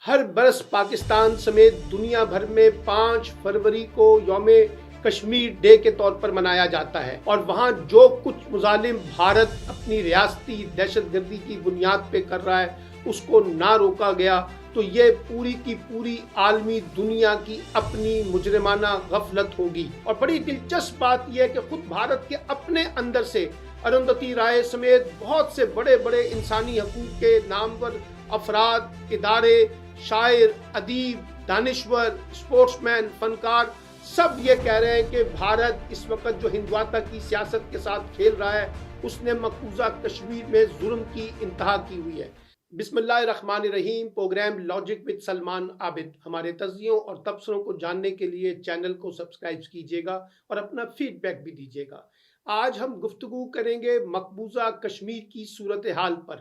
ہر برس پاکستان سمیت دنیا بھر میں 5 فروری کو یوم کشمیر ڈے کے طور پر منایا جاتا ہے اور وہاں جو کچھ مظالم بھارت اپنی ریاستی دہشت گردی کی بنیاد پہ کر رہا ہے اس کو نہ روکا گیا تو یہ پوری کی پوری عالمی دنیا کی اپنی مجرمانہ غفلت ہوگی۔ اور بڑی دلچسپ بات یہ ہے کہ خود بھارت کے اپنے اندر سے اروندھتی رائے سمیت بہت سے بڑے بڑے انسانی حقوق کے نامور افراد، ادارے، شاعر، ادیب، دانشور، اسپورٹس مین، فنکار سب یہ کہہ رہے ہیں کہ بھارت اس وقت جو ہندواتہ کی سیاست کے ساتھ کھیل رہا ہے اس نے مقبوضہ کشمیر میں ظلم کی انتہا کی ہوئی ہے۔ بسم اللہ الرحمن الرحیم۔ پروگرام لاجک وتھ سلمان عابد۔ ہمارے تجزیوں اور تبصروں کو جاننے کے لیے چینل کو سبسکرائب کیجیے گا اور اپنا فیڈ بیک بھی دیجیے گا۔ آج ہم گفتگو کریں گے مقبوضہ کشمیر کی صورتحال پر۔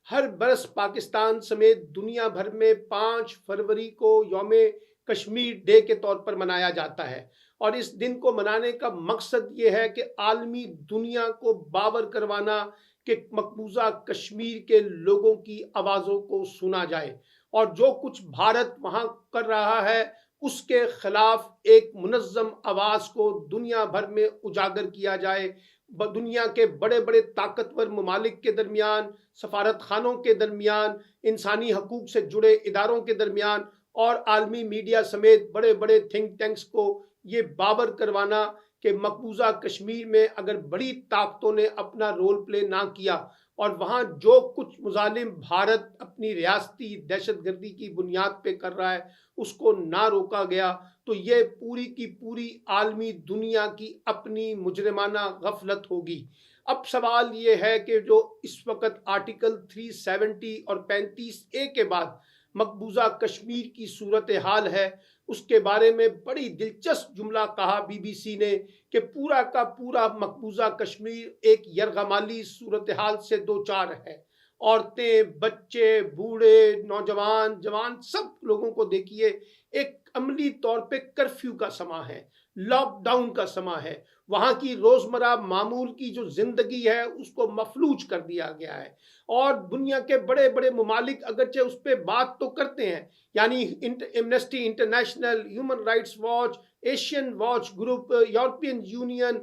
ہر برس پاکستان سمیت دنیا بھر میں 5 فروری کو یوم کشمیر ڈے کے طور پر منایا جاتا ہے اور اس دن کو منانے کا مقصد یہ ہے کہ عالمی دنیا کو باور کروانا کہ مقبوضہ کشمیر کے لوگوں کی آوازوں کو سنا جائے اور جو کچھ بھارت وہاں کر رہا ہے اس کے خلاف ایک منظم آواز کو دنیا بھر میں اجاگر کیا جائے۔ دنیا کے بڑے بڑے طاقتور ممالک کے درمیان، سفارت خانوں کے درمیان، انسانی حقوق سے جڑے اداروں کے درمیان اور عالمی میڈیا سمیت بڑے بڑے تھنک ٹینکس کو یہ باور کروانا کہ مقبوضہ کشمیر میں اگر بڑی طاقتوں نے اپنا رول پلے نہ کیا اور وہاں جو کچھ مظالم بھارت اپنی ریاستی دہشت گردی کی بنیاد پہ کر رہا ہے اس کو نہ روکا گیا تو یہ پوری کی پوری عالمی دنیا کی اپنی مجرمانہ غفلت ہوگی۔ اب سوال یہ ہے کہ جو اس وقت آرٹیکل 370 اور 35A کے بعد مقبوضہ کشمیر کی صورتحال ہے اس کے بارے میں بڑی دلچسپ جملہ کہا بی بی سی نے کہ پورا کا پورا مقبوضہ کشمیر ایک یرغمالی صورتحال سے دوچار ہے۔ عورتیں، بچے، بوڑھے، نوجوان، جوان سب لوگوں کو دیکھیے ایک عملی طور پہ کرفیو کا سما ہے، لاک ڈاؤن کا سما ہے۔ وہاں کی روزمرہ معمول کی جو زندگی ہے اس کو مفلوج کر دیا گیا ہے اور دنیا کے بڑے بڑے ممالک اگرچہ اس پہ بات تو کرتے ہیں، یعنی Amnesty international, human rights watch, Asian watch group, European union,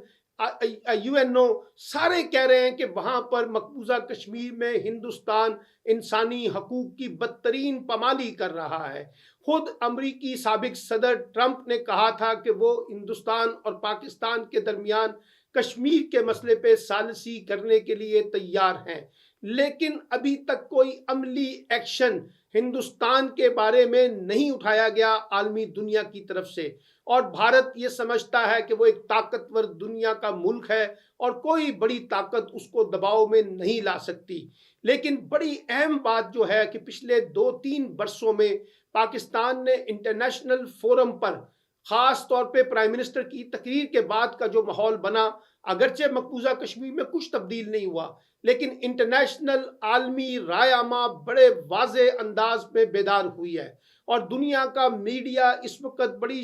UN سارے کہہ رہے ہیں کہ وہاں پر مقبوضہ کشمیر میں ہندوستان انسانی حقوق کی بدترین پامالی کر رہا ہے۔ خود امریکی سابق صدر ٹرمپ نے کہا تھا کہ وہ ہندوستان اور پاکستان کے درمیان کشمیر کے مسئلے پہ ثالثی کرنے کے لیے تیار ہیں، لیکن ابھی تک کوئی عملی ایکشن ہندوستان کے بارے میں نہیں اٹھایا گیا عالمی دنیا کی طرف سے۔ اور بھارت یہ سمجھتا ہے کہ وہ ایک طاقتور دنیا کا ملک ہے اور کوئی بڑی طاقت اس کو دباؤ میں نہیں لا سکتی۔ لیکن بڑی اہم بات جو ہے کہ پچھلے 2-3 برسوں میں پاکستان نے انٹرنیشنل فورم پر، خاص طور پہ پرائم منسٹر کی تقریر کے بعد کا جو ماحول بنا، اگرچہ مقبوضہ کشمیر میں کچھ تبدیل نہیں ہوا لیکن انٹرنیشنل عالمی رائے عامہ بڑے واضح انداز میں بیدار ہوئی ہے اور دنیا کا میڈیا اس وقت بڑی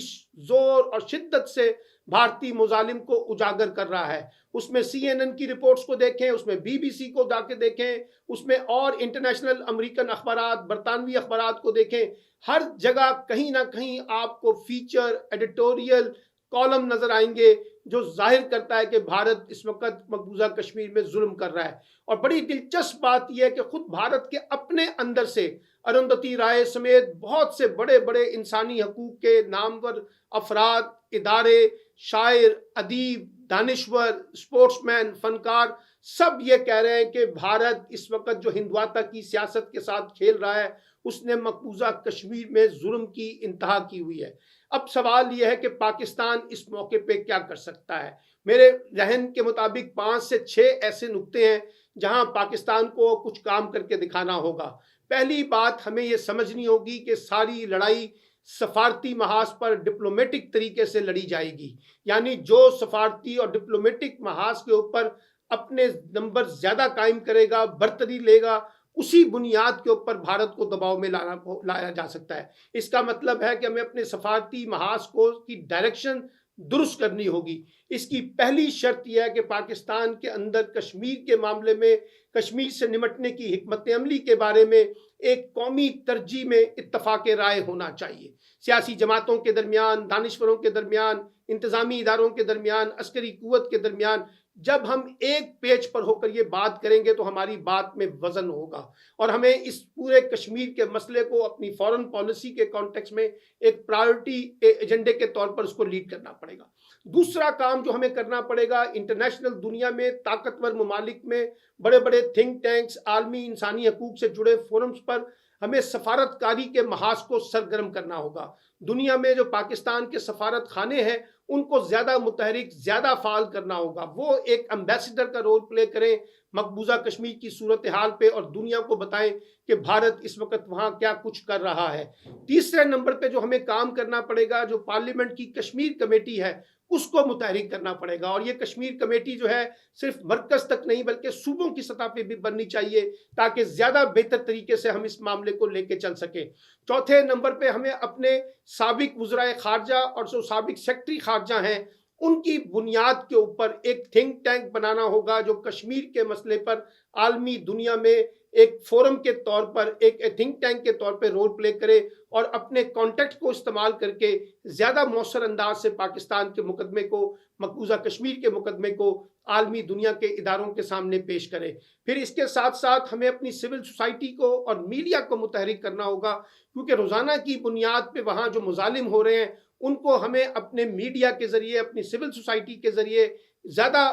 زور اور شدت سے بھارتی مظالم کو اجاگر کر رہا ہے۔ اس میں CNN کی رپورٹس کو دیکھیں، اس میں BBC کو جا کے دیکھیں، اس میں اور انٹرنیشنل امریکن اخبارات، برطانوی اخبارات کو دیکھیں، ہر جگہ کہیں نہ کہیں آپ کو فیچر، ایڈیٹوریل، کالم نظر آئیں گے جو ظاہر کرتا ہے کہ بھارت اس وقت مقبوضہ کشمیر میں ظلم کر رہا ہے۔ اور بڑی دلچسپ بات یہ ہے کہ خود بھارت کے اپنے اندر سے اروندھتی رائے سمیت بہت سے بڑے بڑے انسانی حقوق کے نامور افراد، ادارے، شاعر، ادیب، دانشور، اسپورٹس مین، فنکار سب یہ کہہ رہے ہیں کہ بھارت اس وقت جو ہندواتہ کی سیاست کے ساتھ کھیل رہا ہے اس نے مقبوضہ کشمیر میں ظلم کی انتہا کی ہوئی ہے۔ اب سوال یہ ہے کہ پاکستان اس موقع پہ کیا کر سکتا ہے۔ میرے ذہن کے مطابق 5 سے 6 ایسے نقطے ہیں جہاں پاکستان کو کچھ کام کر کے دکھانا ہوگا۔ پہلی بات ہمیں یہ سمجھنی ہوگی کہ ساری لڑائی سفارتی محاذ پر ڈپلومیٹک طریقے سے لڑی جائے گی، یعنی جو سفارتی اور ڈپلومیٹک محاذ کے اوپر اپنے نمبر زیادہ قائم کرے گا، برتری لے گا، اسی بنیاد کے اوپر بھارت کو دباؤ میں لایا جا سکتا ہے۔ اس کا مطلب ہے کہ ہمیں اپنے سفارتی محاذ کی ڈائریکشن درست کرنی ہوگی۔ اس کی پہلی شرط یہ ہے کہ پاکستان کے اندر کشمیر کے معاملے میں کشمیر سے نمٹنے کی حکمت عملی کے بارے میں ایک قومی ترجیح میں اتفاق رائے ہونا چاہیے۔ سیاسی جماعتوں کے درمیان، دانشوروں کے درمیان، انتظامی اداروں کے درمیان، عسکری قوت کے درمیان جب ہم ایک پیج پر ہو کر یہ بات کریں گے تو ہماری بات میں وزن ہوگا، اور ہمیں اس پورے کشمیر کے مسئلے کو اپنی فورن پالیسی کے کانٹیکس میں ایک پرائورٹی ایجنڈے کے طور پر اس کو لیڈ کرنا پڑے گا۔ دوسرا کام جو ہمیں کرنا پڑے گا، انٹرنیشنل دنیا میں طاقتور ممالک میں بڑے بڑے تھنک ٹینکس، عالمی انسانی حقوق سے جڑے فورمز پر ہمیں سفارت کاری کے محاذ کو سرگرم کرنا ہوگا۔ دنیا میں جو پاکستان کے سفارت خانے ہیں ان کو زیادہ متحرک، زیادہ فعال کرنا ہوگا، وہ ایک امبیسڈر کا رول پلے کریں مقبوضہ کشمیر کی صورتحال پہ، اور دنیا کو بتائیں کہ بھارت اس وقت وہاں کیا کچھ کر رہا ہے۔ تیسرے نمبر پہ جو ہمیں کام کرنا پڑے گا، جو پارلیمنٹ کی کشمیر کمیٹی ہے اس کو متحرک کرنا پڑے گا، اور یہ کشمیر کمیٹی جو ہے صرف مرکز تک نہیں بلکہ صوبوں کی سطح پہ بھی بننی چاہیے تاکہ زیادہ بہتر طریقے سے ہم اس معاملے کو لے کے چل سکیں۔ چوتھے نمبر پہ ہمیں اپنے سابق وزرائے خارجہ اور جو سابق سیکٹری خارجہ ہیں ان کی بنیاد کے اوپر ایک تھنک ٹینک بنانا ہوگا جو کشمیر کے مسئلے پر عالمی دنیا میں ایک فورم کے طور پر، ایک تھنک ٹینک کے طور پہ رول پلے کرے، اور اپنے کانٹیکٹ کو استعمال کر کے زیادہ مؤثر انداز سے پاکستان کے مقدمے کو، مقبوضہ کشمیر کے مقدمے کو عالمی دنیا کے اداروں کے سامنے پیش کرے۔ پھر اس کے ساتھ ساتھ ہمیں اپنی سول سوسائٹی کو اور میڈیا کو متحرک کرنا ہوگا، کیونکہ روزانہ کی بنیاد پہ وہاں جو مظالم ہو رہے ہیں ان کو ہمیں اپنے میڈیا کے ذریعے، اپنی سول سوسائٹی کے ذریعے زیادہ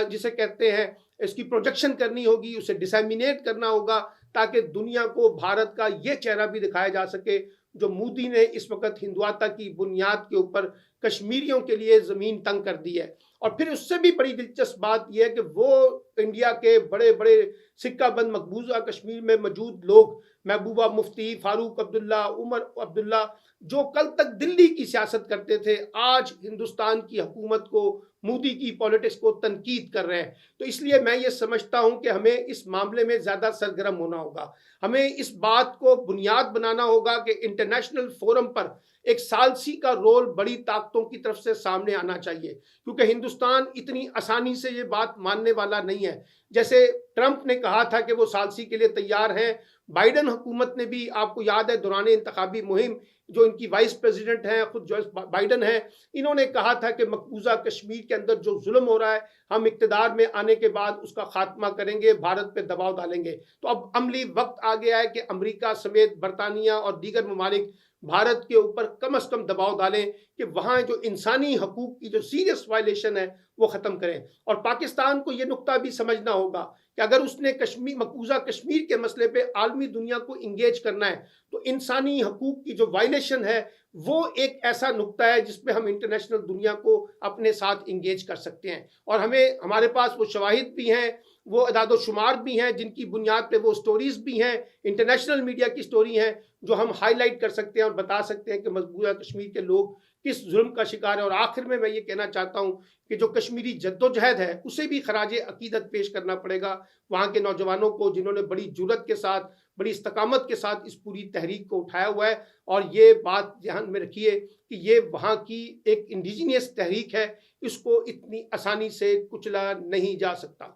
جسے کہتے ہیں اس کی پروجیکشن کرنی ہوگی، اسے ڈسیمینیٹ کرنا ہوگا تاکہ دنیا کو بھارت کا یہ چہرہ بھی دکھایا جا سکے جو مودی نے اس وقت ہندواتہ کی بنیاد کے اوپر کشمیریوں کے لیے زمین تنگ کر دی ہے۔ اور پھر اس سے بھی بڑی دلچسپ بات یہ ہے کہ وہ انڈیا کے بڑے بڑے سکہ بند مقبوضہ کشمیر میں موجود لوگ، محبوبہ مفتی، فاروق عبداللہ، عمر عبداللہ، جو کل تک دلی کی سیاست کرتے تھے، آج ہندوستان کی حکومت کو، مودی کی پولیٹکس کو تنقید کر رہے ہیں۔ تو اس لیے میں یہ سمجھتا ہوں کہ ہمیں اس معاملے میں زیادہ سرگرم ہونا ہوگا۔ ہمیں اس بات کو بنیاد بنانا ہوگا کہ انٹرنیشنل فورم پر ایک ثالثی کا رول بڑی طاقتوں کی طرف سے سامنے آنا چاہیے، کیونکہ ہندوستان اتنی آسانی سے یہ بات ماننے والا نہیں ہے۔ جیسے ٹرمپ نے کہا تھا کہ وہ ثالثی کے لیے تیار ہیں، بائیڈن حکومت نے بھی، آپ کو یاد ہے دوران انتخابی مہم جو ان کی وائس پریزیڈنٹ ہیں، خود جو بائیڈن ہیں، انہوں نے کہا تھا کہ مقبوضہ کشمیر کے اندر جو ظلم ہو رہا ہے ہم اقتدار میں آنے کے بعد اس کا خاتمہ کریں گے، بھارت پہ دباؤ ڈالیں گے۔ تو اب عملی وقت آ گیا ہے کہ امریکہ سمیت برطانیہ اور دیگر ممالک بھارت کے اوپر کم از کم دباؤ ڈالیں کہ وہاں جو انسانی حقوق کی جو سیریس وائلیشن ہے وہ ختم کریں۔ اور پاکستان کو یہ نقطہ بھی سمجھنا ہوگا کہ اگر اس نے مقبوضہ کشمیر کے مسئلے پہ عالمی دنیا کو انگیج کرنا ہے تو انسانی حقوق کی جو وائلیشن ہے وہ ایک ایسا نقطہ ہے جس پہ ہم انٹرنیشنل دنیا کو اپنے ساتھ انگیج کر سکتے ہیں، اور ہمارے پاس وہ شواہد بھی ہیں، وہ اعداد و شمار بھی ہیں جن کی بنیاد پہ وہ سٹوریز بھی ہیں، انٹرنیشنل میڈیا کی سٹوری ہیں جو ہم ہائی لائٹ کر سکتے ہیں اور بتا سکتے ہیں کہ مقبوضہ کشمیر کے لوگ کس ظلم کا شکار ہے۔ اور آخر میں یہ کہنا چاہتا ہوں کہ جو کشمیری جدوجہد ہے اسے بھی خراج عقیدت پیش کرنا پڑے گا وہاں کے نوجوانوں کو، جنہوں نے بڑی جرات کے ساتھ، بڑی استقامت کے ساتھ اس پوری تحریک کو اٹھایا ہوا ہے۔ اور یہ بات ذہن میں رکھیے کہ یہ وہاں کی ایک انڈیجینس تحریک ہے، اس کو اتنی آسانی سے کچلا نہیں جا سکتا۔